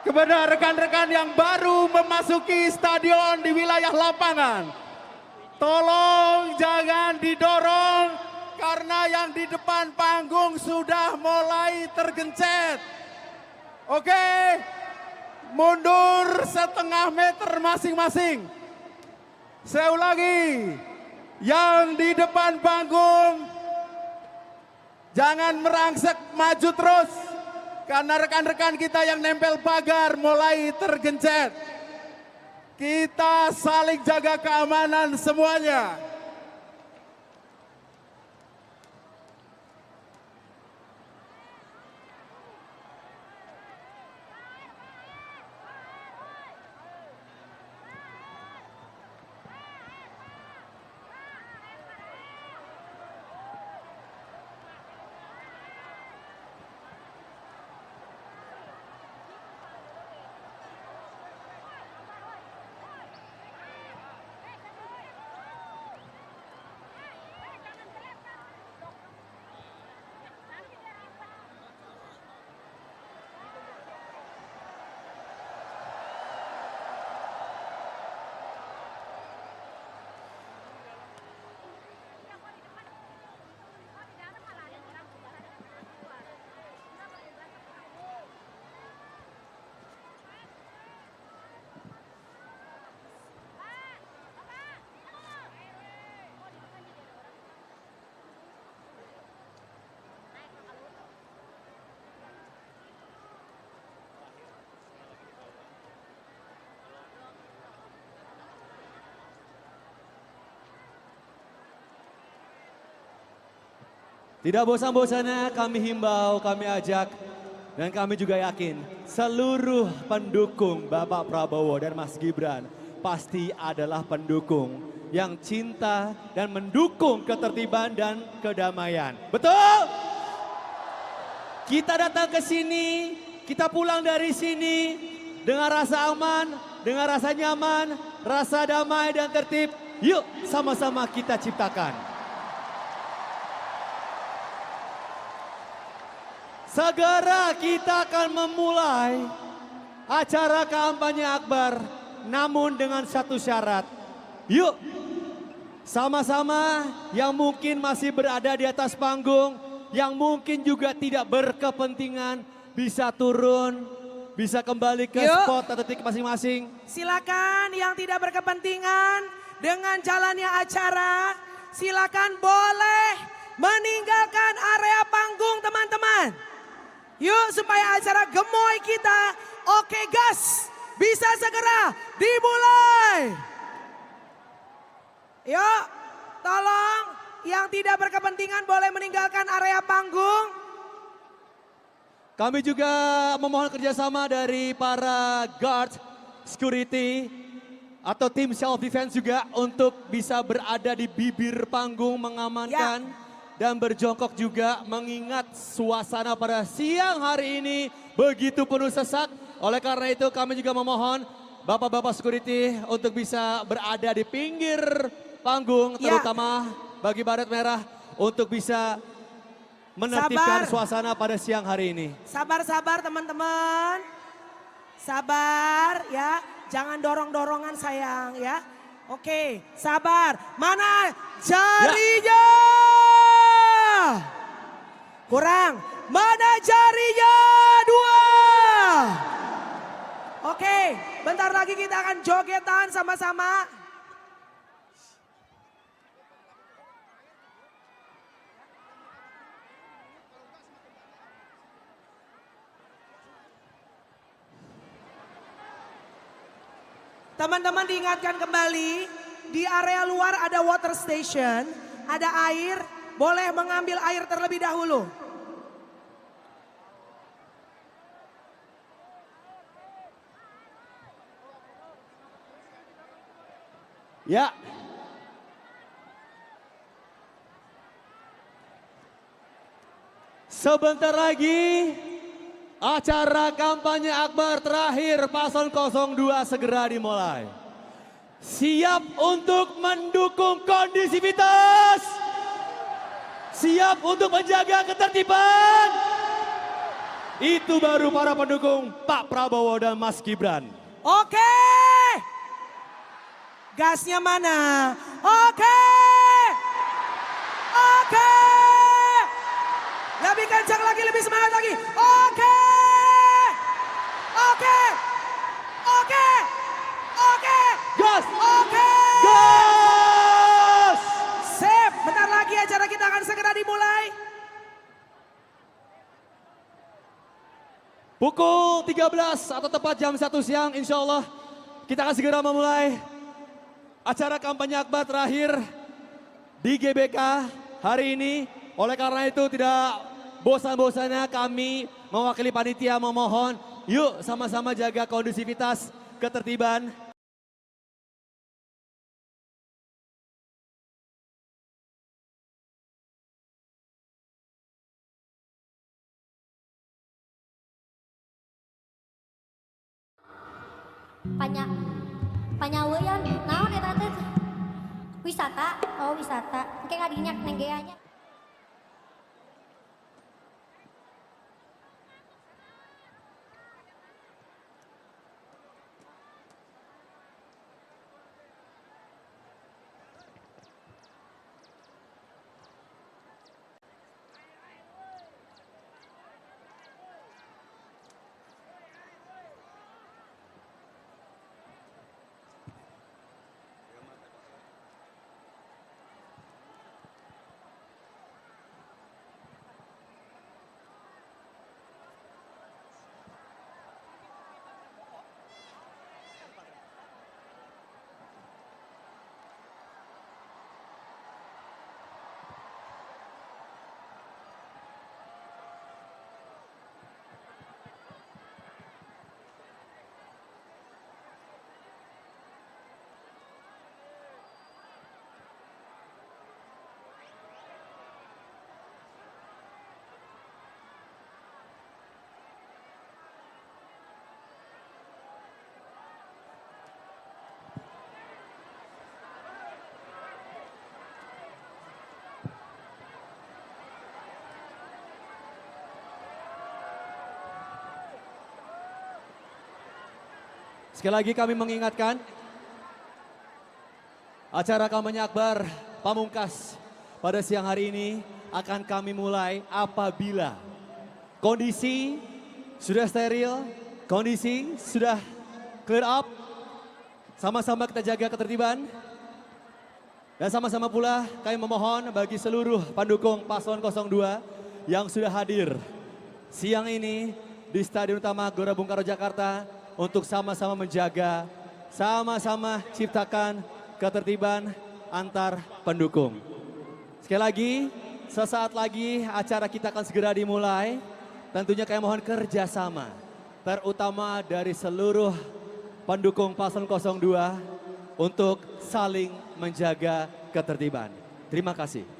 Kepada rekan-rekan yang baru memasuki stadion di wilayah lapangan, tolong jangan didorong karena yang di depan panggung sudah mulai tergencet. Oke, mundur setengah meter masing-masing. Saya ulangi, yang di depan panggung jangan merangsek maju terus. Karena rekan-rekan kita yang nempel pagar mulai tergencet. Kita saling jaga keamanan semuanya. Tidak bosan-bosannya kami himbau, kami ajak, dan kami juga yakin seluruh pendukung Bapak Prabowo dan Mas Gibran pasti adalah pendukung yang cinta dan mendukung ketertiban dan kedamaian. Betul? Kita datang ke sini, kita pulang dari sini dengan rasa aman, dengan rasa nyaman, rasa damai dan tertib. Yuk sama-sama kita ciptakan. Segera kita akan memulai acara kampanye akbar, namun dengan satu syarat. Yuk, sama-sama yang mungkin masih berada di atas panggung, yang mungkin juga tidak berkepentingan, bisa turun, bisa kembali ke spot atau titik masing-masing. Silakan yang tidak berkepentingan dengan jalannya acara, silakan boleh meninggalkan area panggung teman-teman. Yuk supaya acara gemoy kita, oke gas, bisa segera dimulai. Yuk, tolong yang tidak berkepentingan boleh meninggalkan area panggung. Kami juga memohon kerjasama dari para guard, security, atau tim self defense juga untuk bisa berada di bibir panggung mengamankan. Dan berjongkok juga mengingat suasana pada siang hari ini begitu penuh sesak. Oleh karena itu kami juga memohon bapak-bapak security untuk bisa berada di pinggir panggung. Terutama bagi Baret Merah untuk bisa menertibkan suasana pada siang hari ini. Sabar-sabar teman-teman. Sabar ya, jangan dorong-dorongan sayang ya. Oke, sabar. Mana jarinya? Kurang. Mana jarinya? 2. Oke, bentar lagi kita akan jogetan sama-sama. Teman-teman diingatkan kembali, di area luar ada water station, ada air, boleh mengambil air terlebih dahulu. Ya. Sebentar lagi acara kampanye akbar terakhir paslon 02 segera dimulai. Siap untuk mendukung kondisivitas? Siap untuk menjaga ketertiban? Itu baru para pendukung Pak Prabowo dan Mas Gibran. Oke. Gasnya mana? Oke. Oke. Lebih kencang lagi, lebih semangat lagi. Oke. Oke. Oke. Oke. Gas! Oke. Gas! Sip, bentar lagi acara kita akan segera dimulai. Pukul 13 atau tepat jam 1 siang insya Allah kita akan segera memulai acara kampanye akbar terakhir di GBK hari ini. Oleh karena itu tidak bosan-bosannya kami mewakili panitia memohon yuk sama-sama jaga kondusivitas, ketertiban. Panyaweyan, naon eta teh? Wisata, oh wisata. Engke ngadinya neng geanya. Sekali lagi kami mengingatkan, acara kampanye akbar pamungkas pada siang hari ini akan kami mulai apabila kondisi sudah steril, kondisi sudah clear up, sama-sama kita jaga ketertiban, dan sama-sama pula kami memohon bagi seluruh pendukung paslon 02 yang sudah hadir siang ini di Stadion Utama Gelora Bung Karno Jakarta untuk sama-sama menjaga, sama-sama ciptakan ketertiban antar pendukung. Sekali lagi, sesaat lagi acara kita akan segera dimulai. Tentunya kami mohon kerjasama, terutama dari seluruh pendukung paslon 02 untuk saling menjaga ketertiban. Terima kasih.